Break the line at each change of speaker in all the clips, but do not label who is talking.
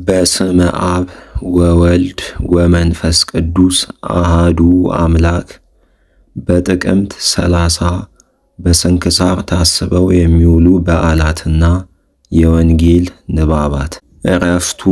በስመ አብ ወወልድ ወመንፈስ ቅዱስ አሃዱ አምላክ። በጥቅምት 30 በስንክሳር ታስበው የሚውሉ በዓላትና የወንጌል ንባባት። ዕረፍቱ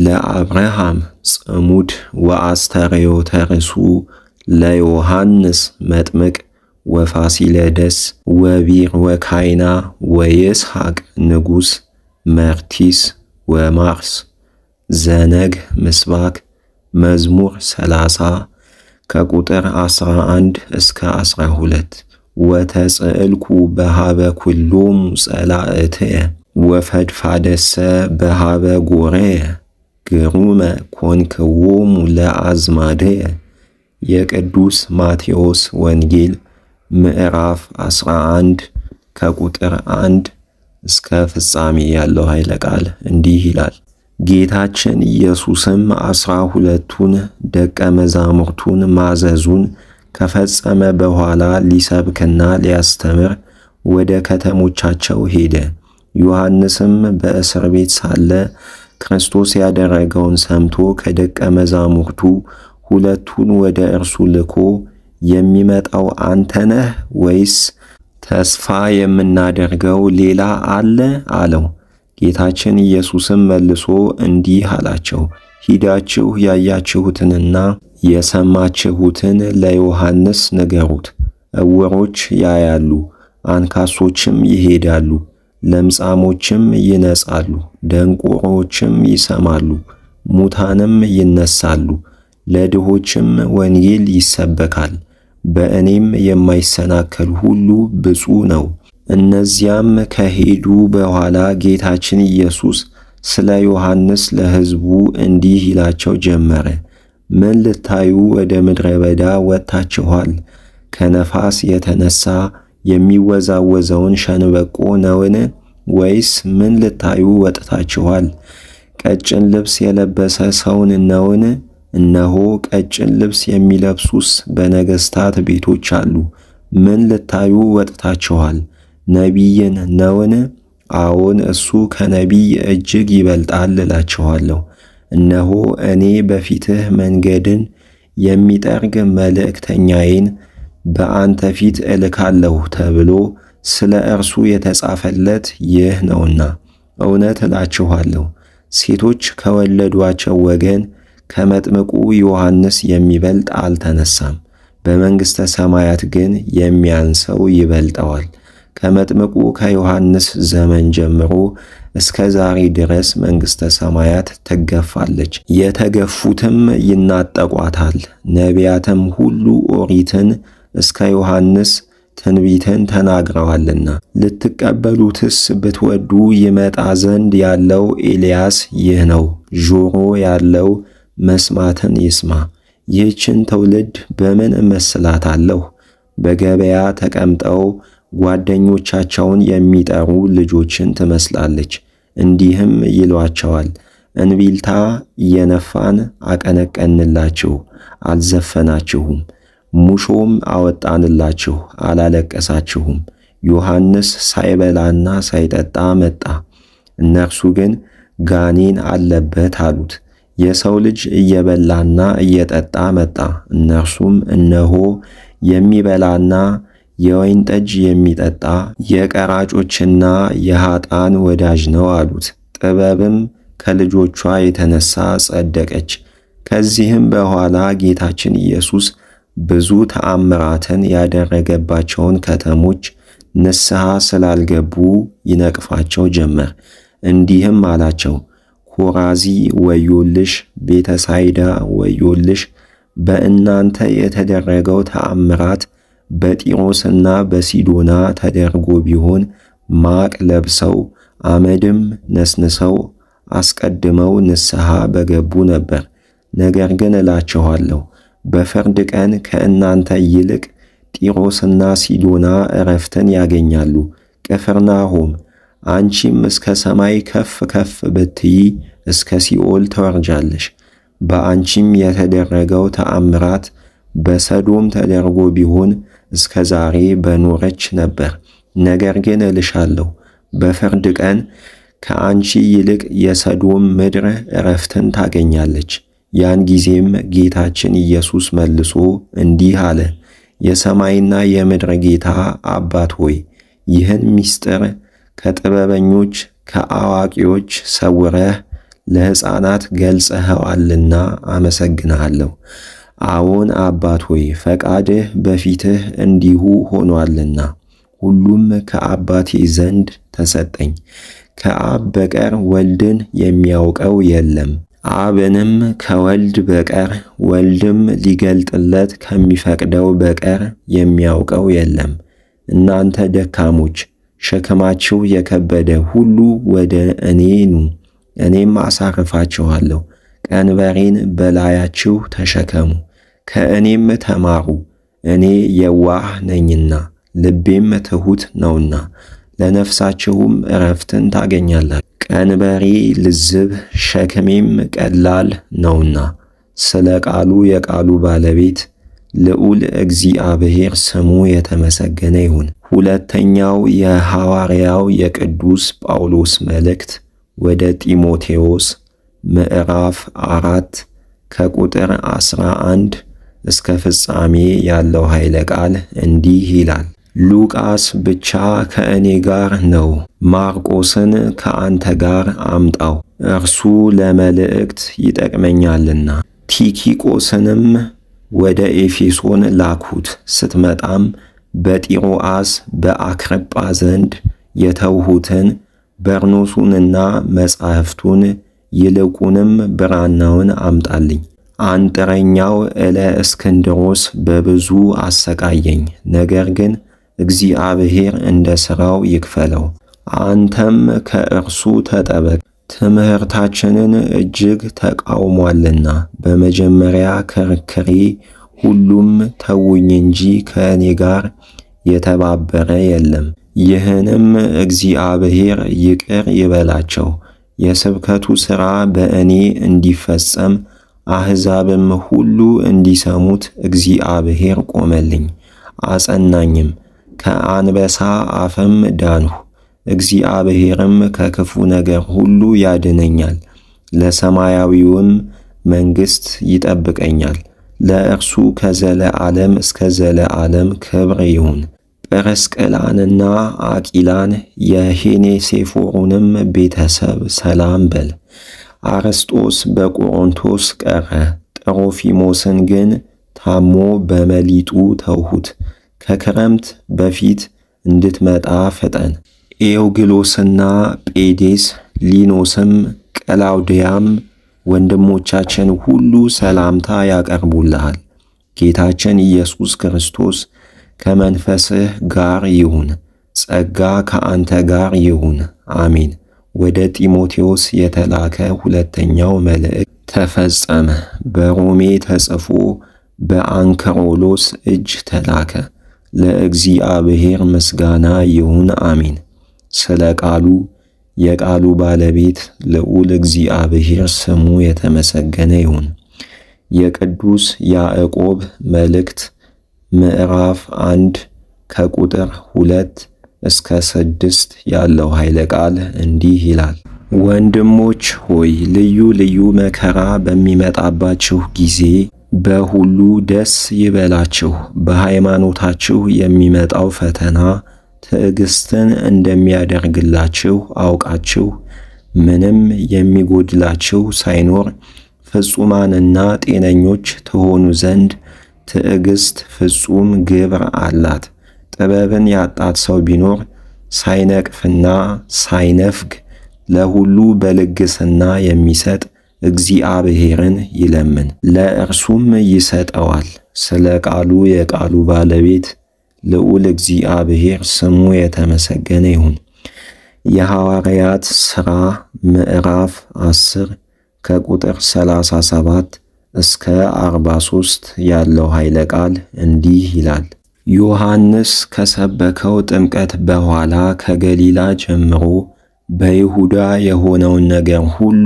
ለአብርሃም ጽሙድ ወአስተርዮተ ርእሱ ለዮሐንስ መጥምቅ ወፋሲለደስ ወቢር ወካይና ወይስሐቅ ንጉሥ መርቲስ ወማርስ። ዘነግ ምስባክ መዝሙር 30 ከቁጥር 11 እስከ 12። ወተጽዕልኩ በሃበ ኩሎሙ ጸላእትየ ወፈድፋደሰ በሃበ ጎረየ ግሩመ ኮንክዎሙ ለአዝማድየ። የቅዱስ ማቴዎስ ወንጌል ምዕራፍ 11 ከቁጥር 1 እስከ ፍጻሜ ያለው ኃይለ ቃል እንዲህ ይላል። ጌታችን ኢየሱስም 12ቱን ደቀ መዛሙርቱን ማዘዙን ከፈጸመ በኋላ ሊሰብክና ሊያስተምር ወደ ከተሞቻቸው ሄደ። ዮሐንስም በእስር ቤት ሳለ ክርስቶስ ያደረገውን ሰምቶ ከደቀ መዛሙርቱ ሁለቱን ወደ እርሱ ልኮ የሚመጣው አንተ ነህ ወይስ ተስፋ የምናደርገው ሌላ አለ አለው። ጌታችን ኢየሱስም መልሶ እንዲህ አላቸው፣ ሂዳችሁ ያያችሁትንና የሰማችሁትን ለዮሐንስ ንገሩት። ዕውሮች ያያሉ፣ አንካሶችም ይሄዳሉ፣ ለምጻሞችም ይነጻሉ፣ ደንቆሮችም ይሰማሉ፣ ሙታንም ይነሳሉ፣ ለድሆችም ወንጌል ይሰበካል። በእኔም የማይሰናከል ሁሉ ብፁዕ ነው። እነዚያም ከሄዱ በኋላ ጌታችን ኢየሱስ ስለ ዮሐንስ ለሕዝቡ እንዲህ ይላቸው ጀመረ። ምን ልታዩ ወደ ምድረ በዳ ወጥታችኋል? ከነፋስ የተነሳ የሚወዛወዘውን ሸንበቆ ነውን? ወይስ ምን ልታዩ ወጥታችኋል? ቀጭን ልብስ የለበሰ ሰውን ነውን? እነሆ ቀጭን ልብስ የሚለብሱስ በነገሥታት ቤቶች አሉ። ምን ልታዩ ወጥታችኋል? ነቢይን ነውን? አዎን፣ እሱ ከነቢይ እጅግ ይበልጣል እላችኋለሁ። እነሆ እኔ በፊትህ መንገድን የሚጠርግ መልእክተኛዬን በአንተ ፊት እልካለሁ ተብሎ ስለ እርሱ የተጻፈለት ይህ ነውና። እውነት እላችኋለሁ ሴቶች ከወለዷቸው ወገን ከመጥምቁ ዮሐንስ የሚበልጥ አልተነሳም። በመንግሥተ ሰማያት ግን የሚያንሰው ይበልጠዋል። ከመጥምቁ ከዮሐንስ ዘመን ጀምሮ እስከ ዛሬ ድረስ መንግሥተ ሰማያት ትገፋለች፣ የተገፉትም ይናጠቋታል። ነቢያትም ሁሉ ኦሪትን እስከ ዮሐንስ ትንቢትን ተናግረዋልና። ልትቀበሉትስ ብትወዱ ይመጣ ዘንድ ያለው ኤልያስ ይህ ነው። ጆሮ ያለው መስማትን ይስማ። ይህችን ትውልድ በምን እመስላታለሁ? በገበያ ተቀምጠው ጓደኞቻቸውን የሚጠሩ ልጆችን ትመስላለች። እንዲህም ይሏቸዋል፣ እንቢልታ እየነፋን አቀነቀንላችሁ፣ አልዘፈናችሁም። ሙሾም አወጣንላችሁ፣ አላለቀሳችሁም። ዮሐንስ ሳይበላና ሳይጠጣ መጣ፣ እነርሱ ግን ጋኔን አለበት አሉት። የሰው ልጅ እየበላና እየጠጣ መጣ፣ እነርሱም እነሆ የሚበላና የወይን ጠጅ የሚጠጣ የቀራጮችና የኀጣን ወዳጅ ነው አሉት። ጥበብም ከልጆቿ የተነሳ ጸደቀች። ከዚህም በኋላ ጌታችን ኢየሱስ ብዙ ተአምራትን ያደረገባቸውን ከተሞች ንስሐ ስላልገቡ ይነቅፋቸው ጀመር። እንዲህም አላቸው፣ ኮራዚ ወዮልሽ፣ ቤተሳይዳ ወዮልሽ። በእናንተ የተደረገው ተአምራት በጢሮስና በሲዶና ተደርጎ ቢሆን ማቅ ለብሰው አመድም ነስንሰው አስቀድመው ንስሐ በገቡ ነበር። ነገር ግን እላችኋለሁ በፍርድ ቀን ከእናንተ ይልቅ ጢሮስና ሲዶና ዕረፍትን ያገኛሉ። ቅፍርናሆም አንቺም እስከ ሰማይ ከፍ ከፍ ብትይ እስከ ሲኦል ትወርጃለሽ። በአንቺም የተደረገው ተአምራት በሰዶም ተደርጎ ቢሆን እስከ ዛሬ በኖረች ነበር። ነገር ግን እልሻለሁ በፍርድ ቀን ከአንቺ ይልቅ የሰዶም ምድር ዕረፍትን ታገኛለች። ያን ጊዜም ጌታችን ኢየሱስ መልሶ እንዲህ አለ፣ የሰማይና የምድር ጌታ አባት ሆይ ይህን ምስጢር ከጥበበኞች ከአዋቂዎች ሰውረህ ለሕፃናት ገልጸኸዋልና አመሰግንሃለሁ። አዎን አባት ሆይ ፈቃድህ በፊትህ እንዲሁ ሆኖአልና። ሁሉም ከአባቴ ዘንድ ተሰጠኝ። ከአብ በቀር ወልድን የሚያውቀው የለም፣ አብንም ከወልድ በቀር ወልድም ሊገልጥለት ከሚፈቅደው በቀር የሚያውቀው የለም። እናንተ ደካሞች ሸክማችሁ የከበደ ሁሉ ወደ እኔ ኑ፣ እኔም አሳርፋችኋለሁ። ቀንበሬን በላያችሁ ተሸከሙ፣ ከእኔም ተማሩ፣ እኔ የዋህ ነኝና ልቤም ትሑት ነውና፣ ለነፍሳችሁም ዕረፍትን ታገኛላችሁ። ቀንበሬ ልዝብ ሸክሜም ቀላል ነውና። ስለ ቃሉ የቃሉ ባለቤት ልዑል እግዚአብሔር ስሙ የተመሰገነ ይሁን። ሁለተኛው የሐዋርያው የቅዱስ ጳውሎስ መልእክት ወደ ጢሞቴዎስ ምዕራፍ 4 ከቁጥር 11 እስከ ፍጻሜ ያለው ኃይለ ቃል እንዲህ ይላል። ሉቃስ ብቻ ከእኔ ጋር ነው፣ ማርቆስን ከአንተ ጋር አምጣው፣ እርሱ ለመልእክት ይጠቅመኛልና። ቲኪቆስንም ወደ ኤፌሶን ላኩት። ስትመጣም በጢሮአስ በአክርጳ ዘንድ የተውሁትን በርኖሱንና መጻሕፍቱን ይልቁንም ብራናውን አምጣልኝ። አንጥረኛው እስክንድሮስ በብዙ አሰቃየኝ፣ ነገር ግን እግዚአብሔር እንደ ሥራው ይክፈለው። አንተም ከእርሱ ተጠበቅ፣ ትምህርታችንን እጅግ ተቃውሟልና። በመጀመሪያ ክርክሬ ሁሉም ተውኝ እንጂ ከእኔ ጋር የተባበረ የለም። ይህንም እግዚአብሔር ይቅር ይበላቸው። የስብከቱ ሥራ በእኔ እንዲፈጸም አሕዛብም ሁሉ እንዲሰሙት እግዚአብሔር ቆመልኝ፣ አጸናኝም። ከአንበሳ አፍም ዳንሁ። እግዚአብሔርም ከክፉ ነገር ሁሉ ያድነኛል፣ ለሰማያዊውም መንግሥት ይጠብቀኛል። ለእርሱ ከዘለዓለም እስከ ዘለዓለም ክብር ይሁን። ጵርስቅላንና አቂላን የሄኔሴፎሩንም ቤተሰብ ሰላም በል። አርስጦስ በቆሮንቶስ ቀረ፣ ጥሮፊሞስን ግን ታሞ በመሊጡ ተውሁት። ከክረምት በፊት እንድትመጣ ፍጠን። ኤውግሎስና ጴዴስ፣ ሊኖስም ቀላውድያም ወንድሞቻችን ሁሉ ሰላምታ ያቀርቡልሃል። ጌታችን ኢየሱስ ክርስቶስ ከመንፈስህ ጋር ይሁን። ጸጋ ከአንተ ጋር ይሁን። አሜን። ወደ ጢሞቴዎስ የተላከ ሁለተኛው መልእክት ተፈጸመ። በሮሜ ተጽፎ በአንከሮሎስ እጅ ተላከ። ለእግዚአብሔር ምስጋና ይሁን። አሜን። ስለ ቃሉ የቃሉ ባለቤት ልዑል እግዚአብሔር ስሙ የተመሰገነ ይሁን። የቅዱስ ያዕቆብ መልእክት ምዕራፍ 1 ከቁጥር 2 እስከ 6 ያለው ኃይለ ቃል እንዲህ ይላል። ወንድሞች ሆይ ልዩ ልዩ መከራ በሚመጣባችሁ ጊዜ በሁሉ ደስ ይበላችሁ። በሃይማኖታችሁ የሚመጣው ፈተና ትዕግስትን እንደሚያደርግላችሁ አውቃችሁ ምንም የሚጎድላችሁ ሳይኖር ፍጹማንና ጤነኞች ትሆኑ ዘንድ ትዕግስት ፍጹም ግብር አላት። ጥበብን ያጣት ሰው ቢኖር ሳይነቅፍና ሳይነፍግ ለሁሉ በልግስና የሚሰጥ እግዚአብሔርን ይለምን፣ ለእርሱም ይሰጠዋል። ስለ ቃሉ የቃሉ ባለቤት ልዑል እግዚአብሔር ስሙ የተመሰገነ ይሁን። የሐዋርያት ሥራ ምዕራፍ 10 ከቁጥር 37 እስከ 43 ያለው ኃይለ ቃል እንዲህ ይላል። ዮሐንስ ከሰበከው ጥምቀት በኋላ ከገሊላ ጀምሮ በይሁዳ የሆነውን ነገር ሁሉ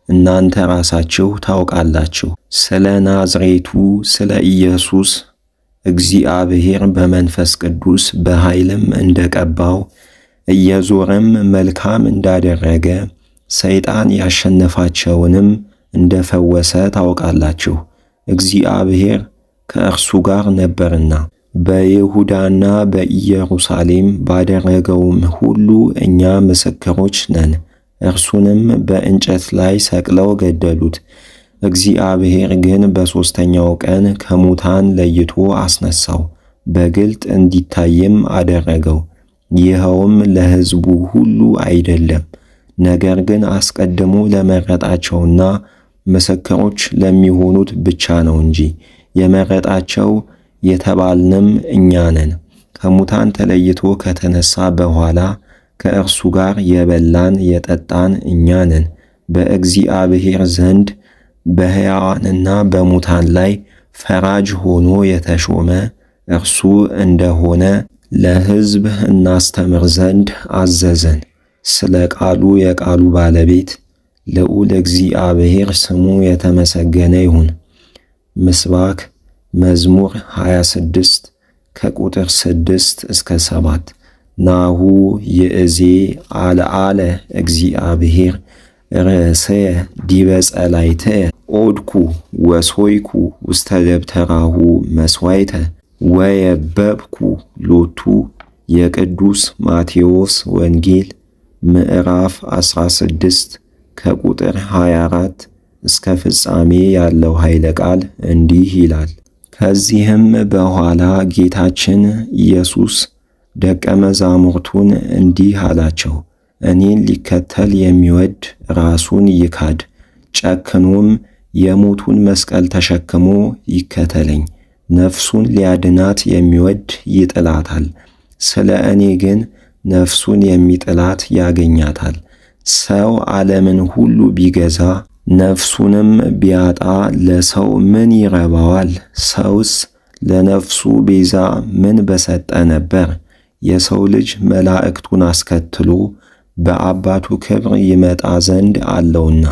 እናንተ ራሳችሁ ታውቃላችሁ። ስለ ናዝሬቱ ስለ ኢየሱስ እግዚአብሔር በመንፈስ ቅዱስ በኃይልም እንደቀባው እየዞረም መልካም እንዳደረገ ሰይጣን ያሸነፋቸውንም እንደፈወሰ ታውቃላችሁ። እግዚአብሔር ከእርሱ ጋር ነበርና። በይሁዳና በኢየሩሳሌም ባደረገውም ሁሉ እኛ ምስክሮች ነን። እርሱንም በእንጨት ላይ ሰቅለው ገደሉት። እግዚአብሔር ግን በሦስተኛው ቀን ከሙታን ለይቶ አስነሳው፣ በግልጥ እንዲታይም አደረገው። ይኸውም ለሕዝቡ ሁሉ አይደለም፣ ነገር ግን አስቀድሞ ለመረጣቸውና ምስክሮች ለሚሆኑት ብቻ ነው እንጂ። የመረጣቸው የተባልንም እኛ ነን። ከሙታን ተለይቶ ከተነሳ በኋላ ከእርሱ ጋር የበላን የጠጣን እኛ ነን። በእግዚአብሔር ዘንድ በሕያዋንና በሙታን ላይ ፈራጅ ሆኖ የተሾመ እርሱ እንደሆነ ለሕዝብ እናስተምር ዘንድ አዘዘን። ስለ ቃሉ የቃሉ ባለቤት ልዑል እግዚአብሔር ስሙ የተመሰገነ ይሁን። ምስባክ መዝሙር 26 ከቁጥር 6 እስከ 7 ናሁ ይእዜ አልዓለ እግዚአብሔር ርእሰየ ዲበ ጸላይተየ ኦድኩ ወሶይኩ ውስተ ደብተራሁ መሥዋዕተ ወየበብኩ ሎቱ። የቅዱስ ማቴዎስ ወንጌል ምዕራፍ 16 ከቁጥር 24 እስከ ፍጻሜ ያለው ኃይለ ቃል እንዲህ ይላል። ከዚህም በኋላ ጌታችን ኢየሱስ ደቀ መዛሙርቱን እንዲህ አላቸው፣ እኔን ሊከተል የሚወድ ራሱን ይካድ፣ ጨክኖም የሞቱን መስቀል ተሸክሞ ይከተለኝ። ነፍሱን ሊያድናት የሚወድ ይጥላታል፣ ስለ እኔ ግን ነፍሱን የሚጥላት ያገኛታል። ሰው ዓለምን ሁሉ ቢገዛ ነፍሱንም ቢያጣ ለሰው ምን ይረባዋል? ሰውስ ለነፍሱ ቤዛ ምን በሰጠ ነበር? የሰው ልጅ መላእክቱን አስከትሎ በአባቱ ክብር ይመጣ ዘንድ አለውና፣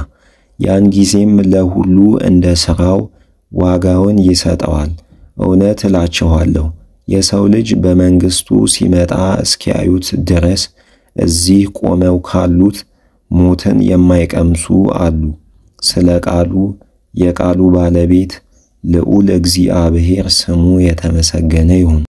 ያን ጊዜም ለሁሉ እንደ ሥራው ዋጋውን ይሰጠዋል። እውነት እላችኋለሁ የሰው ልጅ በመንግሥቱ ሲመጣ እስኪያዩት ድረስ እዚህ ቆመው ካሉት ሞትን የማይቀምሱ አሉ። ስለ ቃሉ የቃሉ ባለቤት ልዑል እግዚአብሔር ስሙ የተመሰገነ ይሁን።